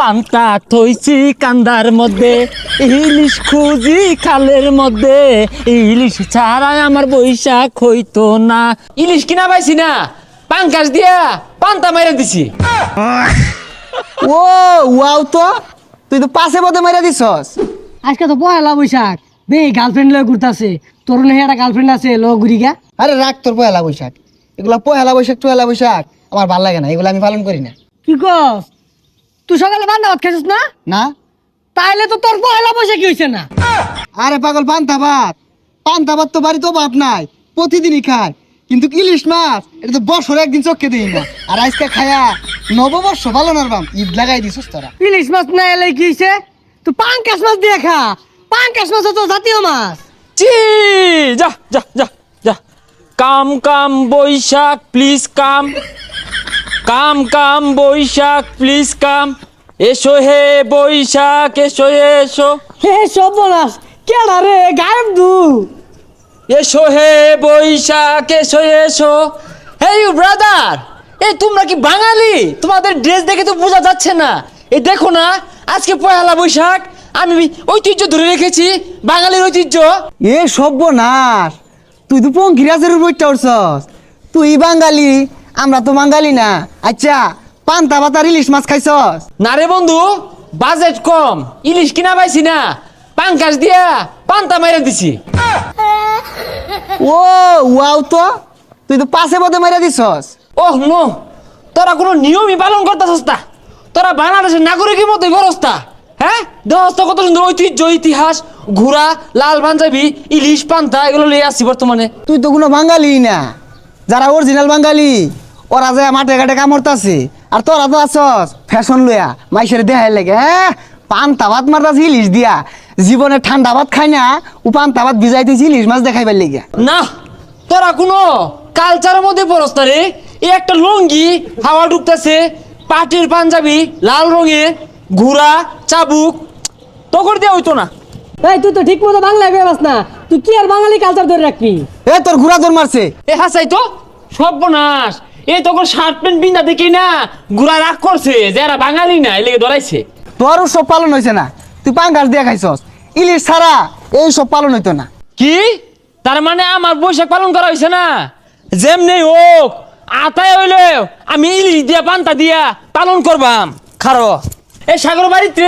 পান্তা থইছি কান্দার মধ্যে, ইলিশ খুঁজি খালের মধ্যে, ইলিশ ছাড়া আমার বৈশাখ হইতো না। ইলিশ কিনা পাইছি না, পাঙ্কাশ দিয়া পান্তা মাইরা দিছি। ও ওয়াও, তো তুই তো পাশে পথে মাইরা দিছস। আজকে তো পয়লা বৈশাখ, বে গার্লফ্রেন্ড লয়ে ঘুরতাছে। তোর না একটা গার্লফ্রেন্ড আছে, ল ঘুরি গা। আরে রাখ তোর পয়লা বৈশাখ, এগুলা পয়লা বৈশাখ টয়লা বৈশাখ আমার ভাল লাগে না, এগুলো আমি পালন করি না। কি কস? তুই সকালে পান্তা ভাত খাইছিস না? না তাইলে তো তোর পয়লা বৈশাখ কি হইছে না? আরে পাগল, পান্তা ভাত তো বাড়ি তো বাপ নাই, প্রতিদিনই খায়। কিন্তু ইলিশ মাছ এটা তো বছরে একদিন চোখে দিই না। আর আজকে খায়া নববর্ষ পালন আর বাম ঈদ লাগাই দিছিস তোরা। ইলিশ মাছ না এলে কি হইছে? তুই পাঙ্কাশ মাছ দিয়ে খা। পাঙ্কাশ মাছ তো জাতীয় মাছ। চি যা যা যা যা। Come come Baishakh please come, come come Baishakh please come, এসো হে বৈশাখ এসো এসো, হে সর্বনাশ, কেডা রে গায়েব দু? এসো হে বৈশাখ এসো এসো। হেই ব্রাদার, এই তোমরা কি বাঙালি? তোমাদের ড্রেস দেখে তো বোঝা যাচ্ছে না। এই দেখো না, আজকে পয়লা বৈশাখ, আমি ঐতিহ্য ধরে রেখেছি, বাঙালির ঐতিহ্য। এ সর্বনাশ, তুই তো পঙ্কিরাজের উপরটা উঠছস। তুই বাঙালি, আমরা তো বাঙালি না। আচ্ছা, পান্তা ভাত আর ইলিশ মাছ খাইছস? না রে বন্ধু, বাজেট কম, ইলিশ কিনা পাইছি না, পাঙ্কাশ দিয়া পান্তা মাইরা দিছি। ও ওয়াও, তো তুই তো পাশে পথে মাইরা দিছস। ওহ নো, তোরা কোনো নিয়মই পালন করতেছস না। তোরা বাংলাদেশের নাগরিকের মতোই গরস্তা। হ্যাঁ, দোস্ত কত সুন্দর ঐতিহ্য, ইতিহাস, ঘোড়া, লাল পাঞ্জাবি, ইলিশ পান্তা এগুলো লিয়ে আসছি বর্তমানে। তুই তো কোনো বাঙালি না। যারা অরিজিনাল বাঙালি ওরা যায় মাঠে ঘাটে কামড়তাছে, আর তোরা তো আছস ফ্যাশন লইয়া মাইসের দেখাই লাগে। হ্যাঁ, পান্তা ভাত মারতাছি ইলিশ দিয়া। জীবনে ঠান্ডা ভাত খাই না, ও পান্তা ভাত ভিজাইতেছি ইলিশ মাছ দেখাইবার লেগে। না, তোরা কোনো কালচারের মধ্যে পড়স না রে। এই একটা লুঙ্গি হাওয়া ঢুকতেছে, পাটির পাঞ্জাবি লাল রঙের, ঘোড়া চাবুক, তখন দিয়ে হইতো না। এই তুই তো ঠিক মতো বাংলা কইবাস না। তুই কি আর বাঙালি কালচার ধরে রাখবি? এ তোর ঘোড়া তোর মারছে। এ হাসাই তো সর্বনাশ। এই তখন শার্ট প্যান্ট পিন্ধা দেখি না ঘোড়া রাগ করছে, যারা বাঙালি না এলেগে ধরাইছে। তোর সব পালন হয়েছে না, তুই পাঙ্গাস দিয়া খাইছস। ইলিশ ছাড়া এই সব পালন হইতো না। কি তার মানে আমার বৈশাখ পালন করা হয়েছে না? যেমনি হোক, আতায় হইলে আমি ইলিশ দিয়া পান্তা দিয়া পালন করবাম। খারো এ সাগর বাড়িতে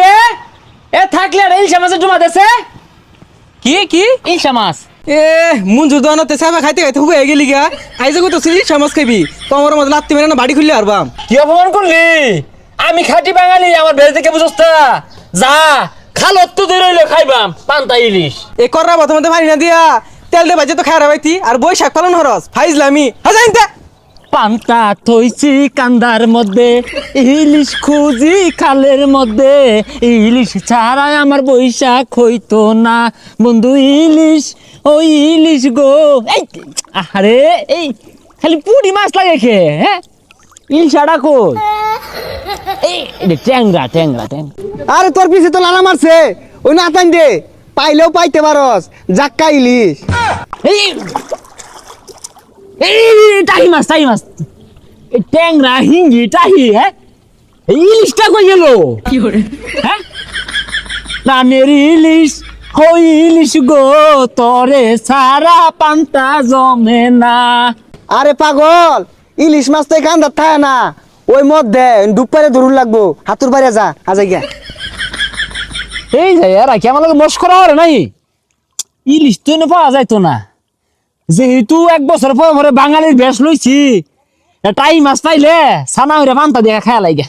এ থাকলে আর ইলশা মাছের জমা দেছে। কি কি ইলশা মাছ? এ মুঞ্জু দোয়ানোতে সাবা খাইতে খাইতে হুবে গেলি গা। আইজে কত সিরি সমাজ খাইবি, তোমার মধ্যে লাত্তি মেরে না বাড়ি খুললে আরবাম। কি অপমান করলি? আমি খাঁটি বাঙালি, আমার বেড়ে থেকে বুঝছ তা? যা খালত তো ধরে রইলো খাইবাম পান্তা ইলিশ। এ কররা প্রথমতে পানি না দিয়া তেল দে বাজে তো খায় রাবাইতি আর বৈশাখ পালন হরস ফাইজলামি হাজাইনতে। পান্তা থইছি কান্দার মধ্যে, ইলিশ খুঁজি খালের মধ্যে, ইলিশ ছাড়াই আমার বৈশাখ হইতো না। বন্ধু ইলিশ, ওই ইলিশ গো। এই আরে এই খালি পুরি মাছ লাগে খে। হ্যাঁ, ইলিশ আড়া কই? এই ট্যাংরা ট্যাংরা ট্যাংরা। আরে তোর পিছে তো লালা মারছে, ওই না তাই দে, পাইলেও পাইতে পারস। জাক্কা ইলিশ। এই এই টাহি মাছ টাহি মাছ, এই ট্যাংরা হিঙ্গি টাহি। হ্যাঁ, এই ইলিশটা কই গেল? হ্যাঁ, প্রাণের ইলিশ, ওই ইলিশ গো, তরে সারা পান্তা জমে না। আরে পাগল, ইলিশ মাছ তো কান্দার থাকে না, ওই মধ্যে ডুব পারে ধরুন লাগবো। হাতুর বাইরে যা, আজাই গিয়া। এই যে এরা কি আমার লোক মস্করা করে নাই? ইলিশ তো এনে পাওয়া যাইতো না, যেহেতু এক বছর পরে বাঙালির বেশ লইছি, টাই মাছ পাইলে সানা হইরা পান্তা দিয়ে খায়া লাগে।